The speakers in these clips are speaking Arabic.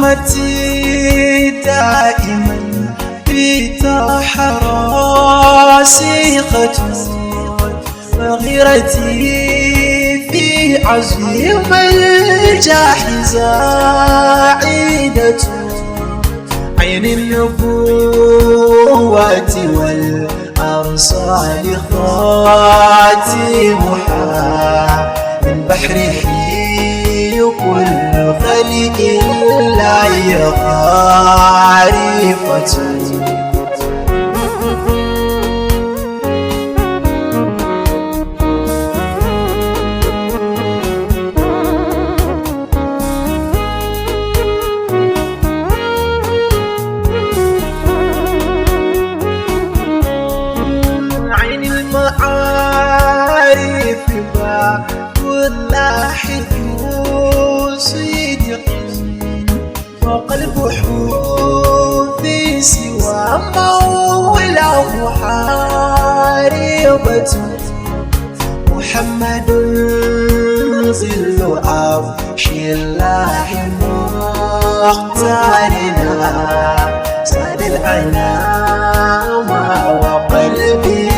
همتي دائما بتحرى سيقة وغيرتي في عزم الجاحظ زاعدة عين النبوات والأرصال خاتمها من بحره كل خلق لا يعرفة المعارف باب اللاحق صدق فوق البحوث سوى مولاه حاربة محمد ظل عرش الله مختارنا ساد الأنام وقلبي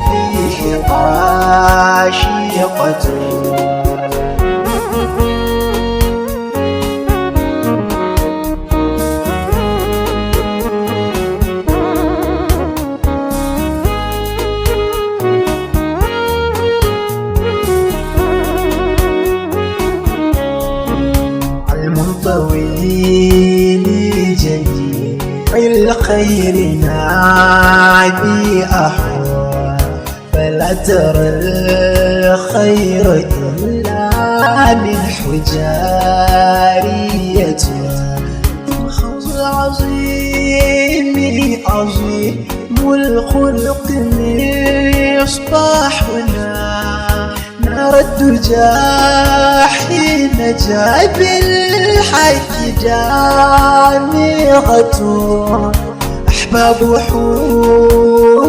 فيه عاشقة طويل جميع الخير نادي أحوى فلا ترى الخير إلا من حجارية الخوض العظيم عظيم الخلق مصباحنا نار الدجى حين جاء بالحق جامغة أحباب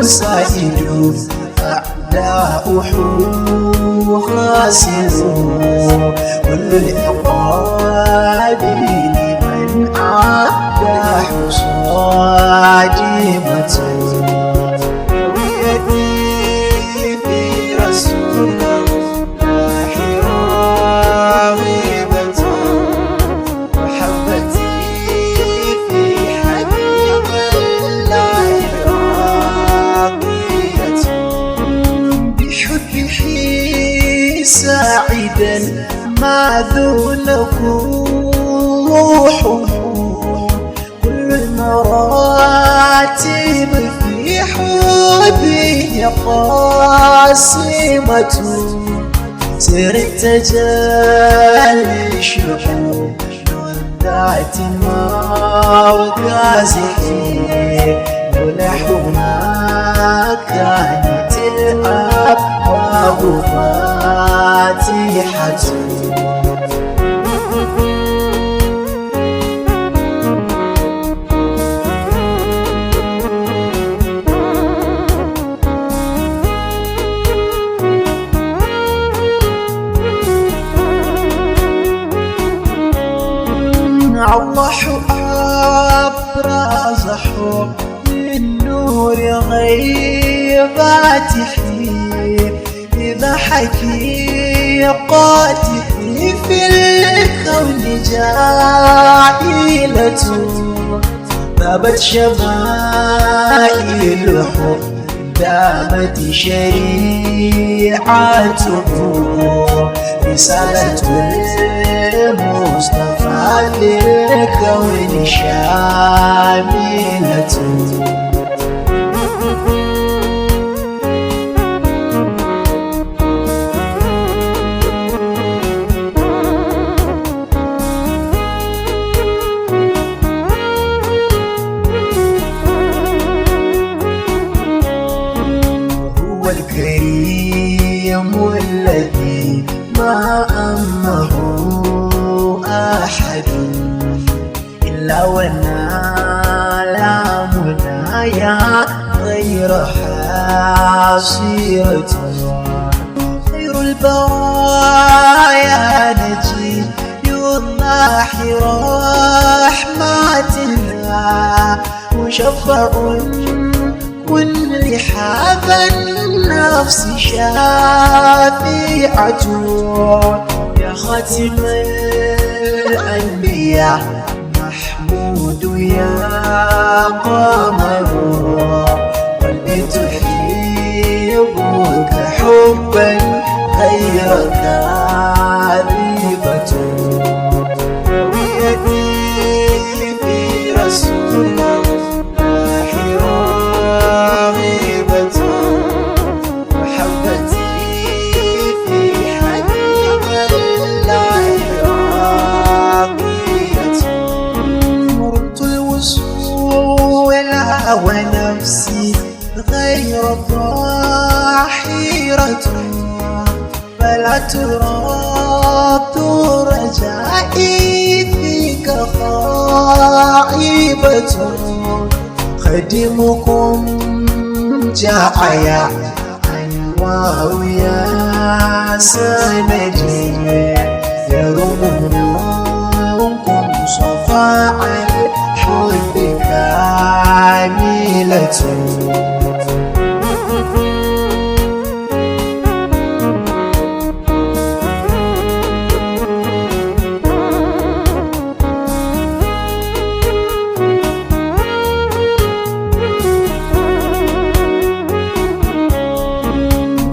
سائل أعداء خاسر كل العقاب لمن عادى صادمة ويدي في رسول ساعدا ما ذونه روحه كل المراتب في حبه قاسمة سر التجلي الشحوب ذات مركزه ونحو ما كانت الأبواب فاتحة الله أبرزه من نور غيباته إذا حقيقاته في الكون جاهلة ذابت شمائله دامت شريعته رسالة المصطفى في الكون شاملة هو الكريم الذي ما أمه أحد إلا ونال منايا غير حاصرة خير البرايا نجي الله رحمة مشفع كن لهذا النفس شافعة يا خاتم الأنبياء محمود يا قمر قلبي تحبك حبا غير كاذبة ويدي في رسول الله راغبة محبتي في حبيب الله راقية مرت الوصول ونفسي غير ضاحرة فلا ترد رجائي فيك خائبة خدمكم جاعيا أنواع يا سندي يرمونكم صفاء الحب كاملة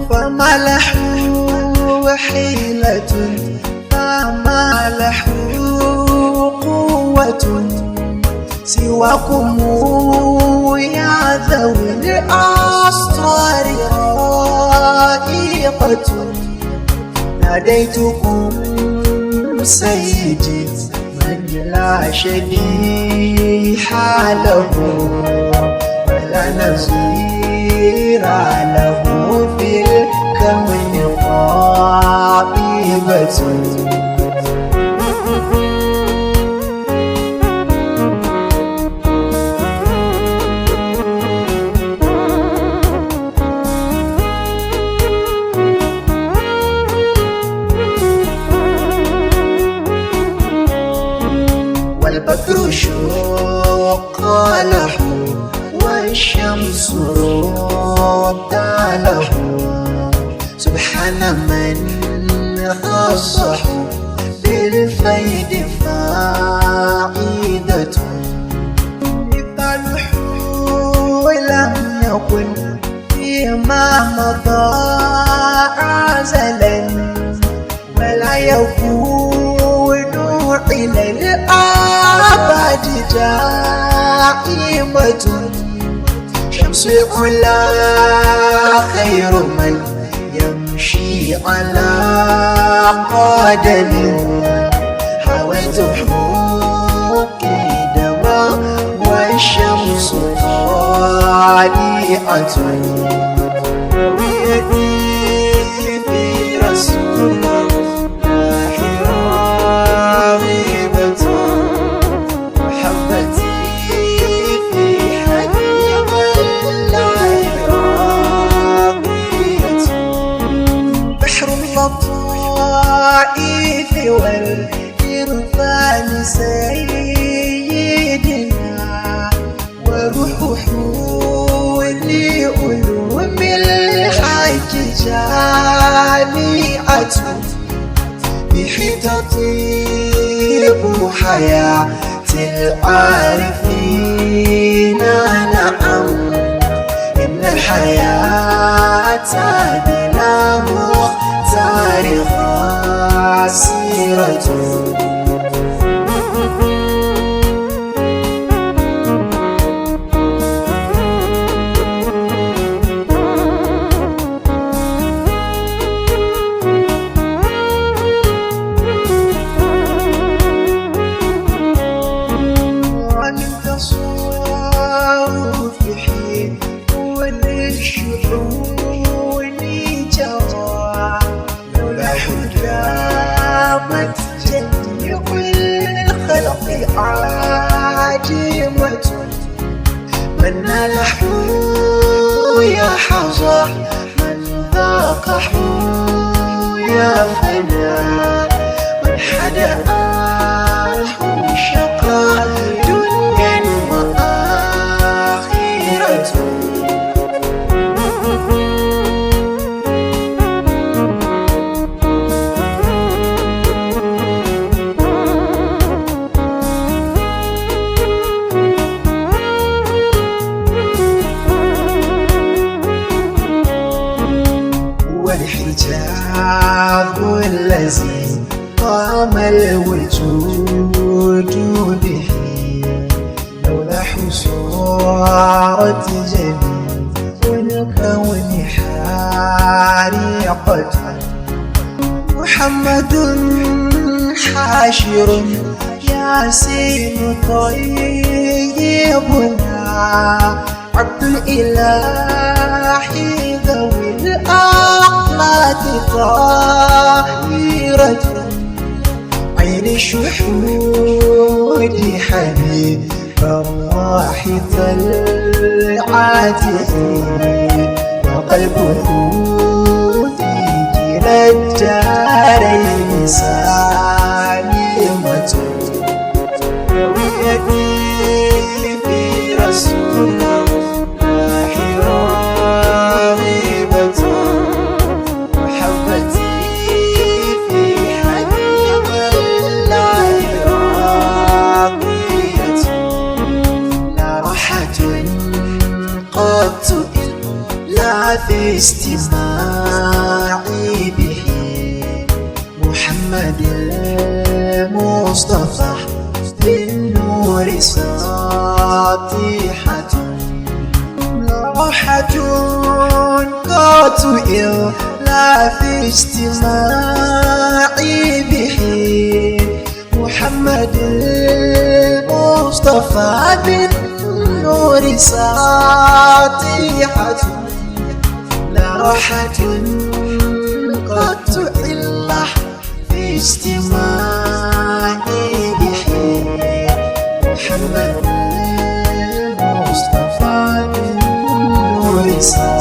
فما له حيلة فما له قوة سواكم يا ذوي الأسرار رائقة ناديتكم سيدي من لا شبيه له ولا نظير له في الكون قاطبة والبدر شق له والشمس رد له سبحان من خصه بالفيد فائدة مثال لم يكن فيما مضى عزلا ولا يكون إلى الآباد دائمة شمس العلا خير من يمشي على قدم حويت حبك دما والشمس طالعة ويدي في رسول الله راغبة محبتي في حبيب الله راقية بحر اللطائف والإرفان سيدنا وروح لعلوم الحج جامعة به تطيب حياة العارفين نعم إن الحياة بلا مختار خاسرة عاجمة من نلحو يا حظى من ذاقه يا فنا من حدا شقى دنيا وآخرة قام الوجود به لولا حصارة جميع الكون حارقة. محمد حاشر ياسين طيبنا عبد الإله ذوي الأخلاق طاهرة. عين الشهود حبيب الراح طلعته وقلبه في كلا الدارين سالمة. رؤيتي في رسول الله راغبة. محبتي في حبيب الله راقية. لا راحة قط لا في استماعي به محمد المصطفى بالنور ساطحة. لا راحة قط لا في استماعي به محمد المصطفى بالنور ساطحة. لا راحة قط إلا في استماعي به محمد المصطفى بالنور ساطحة.